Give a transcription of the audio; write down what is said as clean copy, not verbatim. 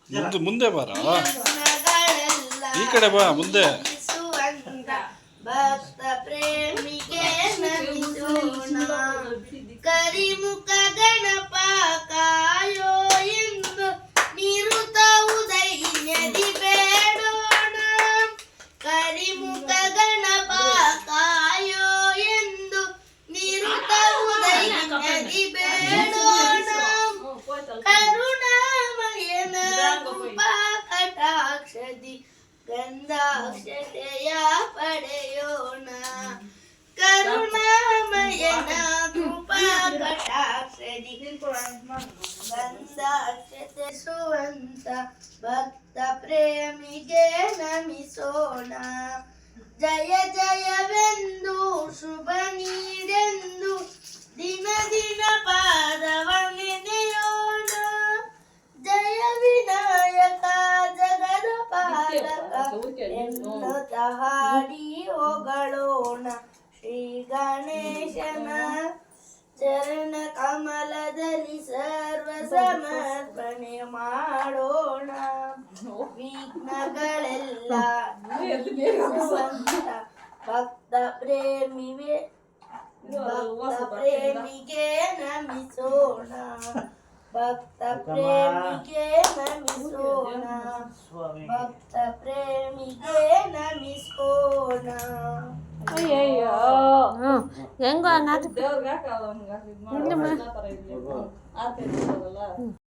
ಚಿಕ್ಕ ಮುಂದೆ ಬಾರ, ಈ ಕಡೆ ಬಾ ಮುಂದೆ. ಭಕ್ತ ಪ್ರೇಮಿಗೆ ನಮಿಸೋಣ, ಕರಿಮುಖ ಗಣಪ ಕಾಯೋ ಎಂದು ನಿರುತ ಉದಯದಿ ಬೇಡೋಣ. ಕರಿಮುಖ ಗಣಪ ಕಾಯೋ ಎಂದು ನಿರುತ ಉದಯದಿ ಬೇಡೋಣ. ಕರುಣಾಮಯನ ಕೃಪಾ ಕಟಾಕ್ಷದಿ ಗಂಧಾಕ್ಷತೆಯ ಪಡೆಯೋಣ. ಕರುಣಾಮಯನ ಕೃಪಾ ಕಟಾಕ್ಷದಿ ಗಂಧಾಕ್ಷತೆ ಸುವಂತ ಭಕ್ತ ಪ್ರೇಮಿಗೆ ನಮಿಸೋಣ. ಜಯ ಜಯವೆಂದು ಶುಭ ನೀಡೆಂದು ದಿನ ದಿನ ಪಾದವ ನೆನೆಯೋಣ. ಜಯ ವಿನಾಯಕ ಜಗದ ಪಾಲಕ ಎನ್ನುತ್ತ ಹಾಡಿ ಹೊಗಳೋಣ. ಶ್ರೀ ಗಣೇಶನ ಚರಣ ಕಮಲದಲ್ಲಿ ಸರ್ವ ಸಮರ್ಪಣೆ ಮಾಡೋಣ. ವಿಘ್ನಗಳೆಲ್ಲ ನೀಗಿಸುವಂತ ಭಕ್ತ ಪ್ರೇಮಿಗೆ ನಮಿಸೋಣ. ಭಕ್ತ ಪ್ರೇಮಿಗೆ ನಮಿಸೋಣ. ಭಕ್ತ ಪ್ರೇಮಿಗೆ ನಮಿಸೋಣ. ಅಯ್ಯಯ್ಯೋ ಹೆಂಗೋ ಹಂಗ